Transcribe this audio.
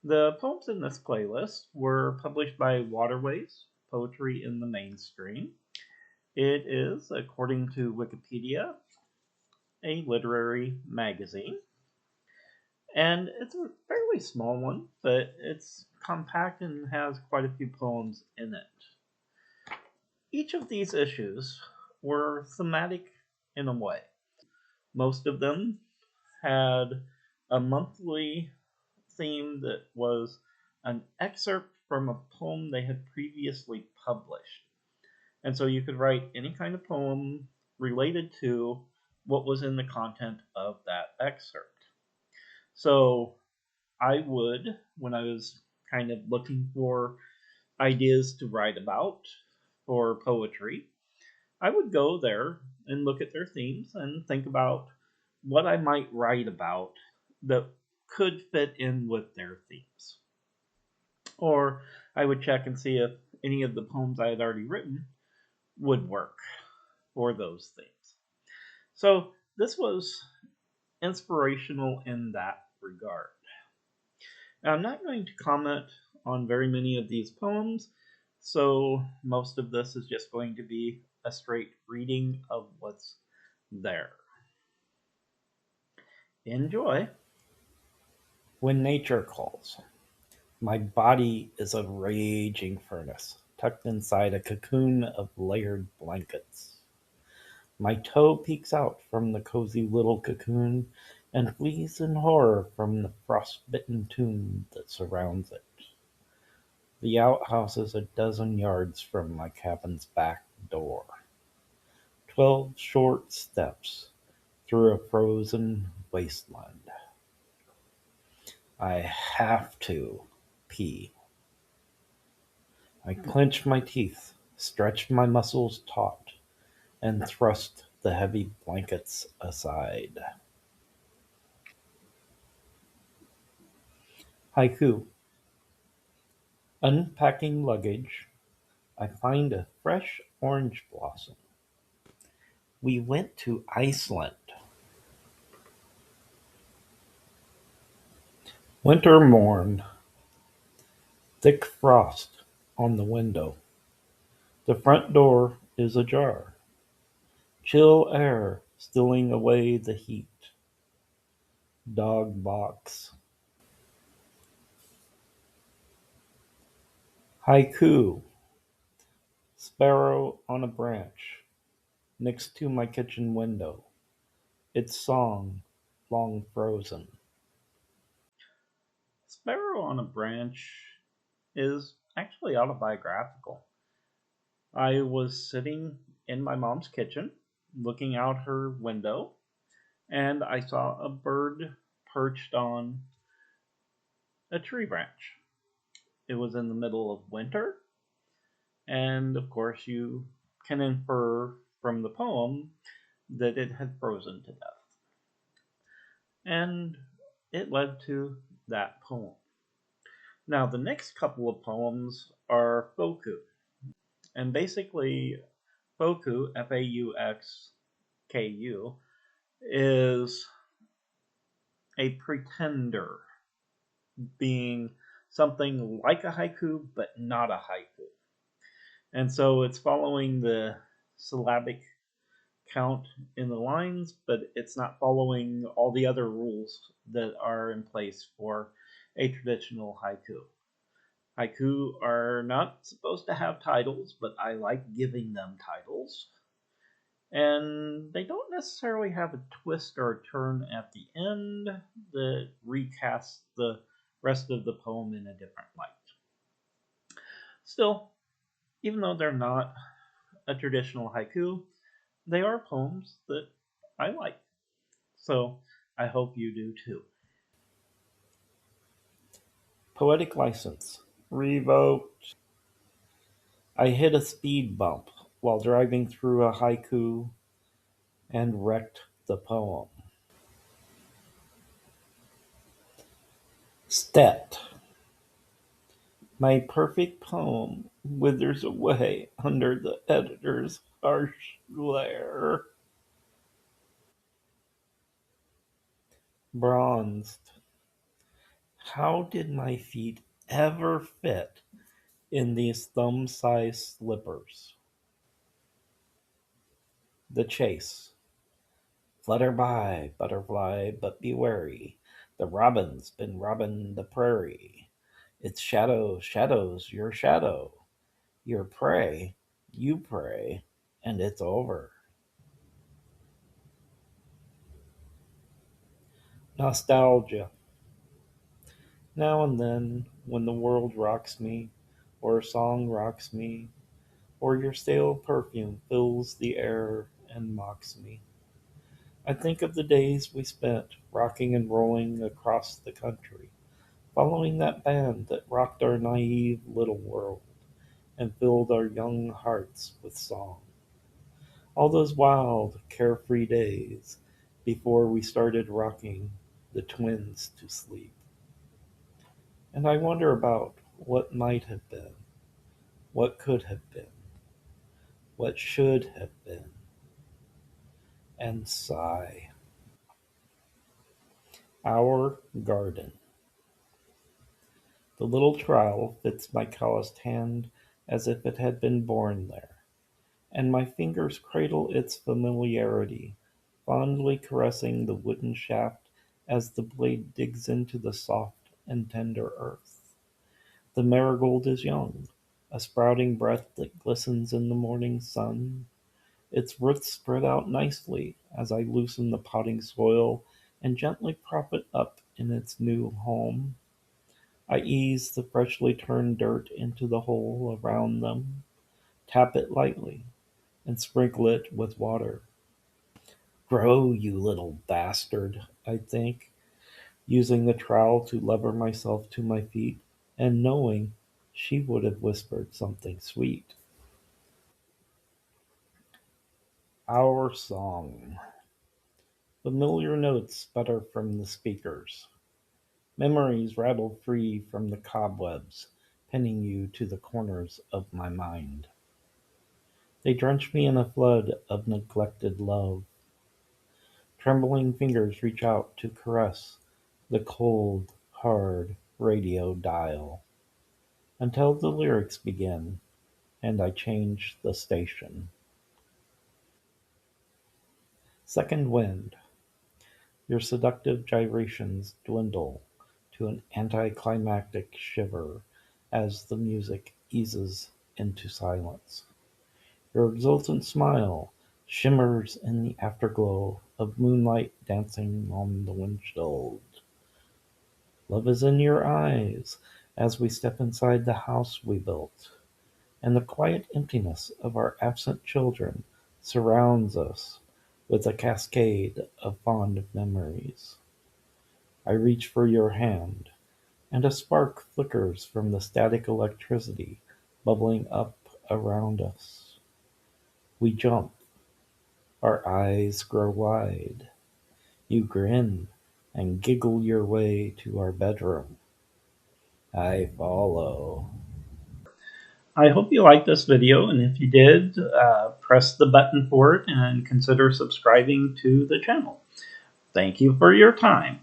The poems in this playlist were published by Waterways, Poetry in the Mainstream. It is, according to Wikipedia, a literary magazine. And it's a fairly small one, but it's compact and has quite a few poems in it. Each of these issues were thematic in a way. Most of them had a monthly theme that was an excerpt from a poem they had previously published. And so you could write any kind of poem related to what was in the content of that excerpt. So I would, when I was kind of looking for ideas to write about for poetry, I would go there and look at their themes and think about what I might write about that could fit in with their themes. Or I would check and see if any of the poems I had already written would work for those themes. So this was inspirational in that regard. Now, I'm not going to comment on very many of these poems, so most of this is just going to be a straight reading of what's there. Enjoy. When nature calls. My body is a raging furnace, tucked inside a cocoon of layered blankets. My toe peeks out from the cozy little cocoon and flees in horror from the frostbitten tomb that surrounds it. The outhouse is a dozen yards from my cabin's back door. 12 short steps through a frozen wasteland. I have to pee. I clench my teeth, stretch my muscles taut, and thrust the heavy blankets aside. Haiku. Unpacking luggage, I find a fresh orange blossom. We went to Iceland. Winter morn, thick frost on the window. The front door is ajar. Chill air stilling away the heat. Dog box. Haiku. Sparrow on a branch next to my kitchen window. Its song long frozen. Sparrow on a Branch is actually autobiographical. I was sitting in my mom's kitchen looking out her window, and I saw a bird perched on a tree branch. It was in the middle of winter, and of course, you can infer from the poem that it had frozen to death. And it led to that poem. Now, the next couple of poems are Faux, and basically, Faux, Fauxku, is a pretender, being something like a haiku, but not a haiku. And so it's following the syllabic count in the lines, but it's not following all the other rules that are in place for a traditional haiku. Haiku are not supposed to have titles, but I like giving them titles. And they don't necessarily have a twist or a turn at the end that recasts the rest of the poem in a different light. Still, even though they're not a traditional haiku, they are poems that I like. So I hope you do too. Poetic license. Revoked. I hit a speed bump while driving through a haiku and wrecked the poem. Stet. My perfect poem withers away under the editor's harsh glare. Bronzed. How did my feet ever fit in these thumb-sized slippers? The chase. Flutter by, butterfly, but be wary. The robin's been robbing the prairie. It's shadow, shadows, your shadow. Your prey, you pray, and it's over. Nostalgia. Now and then, when the world rocks me, or a song rocks me, or your stale perfume fills the air and mocks me, I think of the days we spent rocking and rolling across the country, following that band that rocked our naive little world and filled our young hearts with song. All those wild, carefree days before we started rocking the twins to sleep. And I wonder about what might have been, what could have been, what should have been, and sigh. Our garden. The little trowel fits my calloused hand as if it had been born there, and my fingers cradle its familiarity, fondly caressing the wooden shaft as the blade digs into the soft and tender earth. The marigold is young, a sprouting breath that glistens in the morning sun, its roots spread out nicely as I loosen the potting soil and gently prop it up in its new home. I ease the freshly turned dirt into the hole around them, tap it lightly, and sprinkle it with water. Grow, you little bastard, I think, using the trowel to lever myself to my feet, and knowing she would have whispered something sweet. Our song. Familiar notes sputter from the speakers. Memories rattle free from the cobwebs, pinning you to the corners of my mind. They drench me in a flood of neglected love. Trembling fingers reach out to caress the cold, hard radio dial until the lyrics begin and I change the station. Second wind. Your seductive gyrations dwindle to an anticlimactic shiver as the music eases into silence. Your exultant smile shimmers in the afterglow of moonlight dancing on the windshield. Love is in your eyes as we step inside the house we built, and the quiet emptiness of our absent children surrounds us with a cascade of fond memories. I reach for your hand, and a spark flickers from the static electricity bubbling up around us. We jump, our eyes grow wide. You grin and giggle your way to our bedroom. I follow. I hope you liked this video, and if you did, press the button for it and consider subscribing to the channel. Thank you for your time.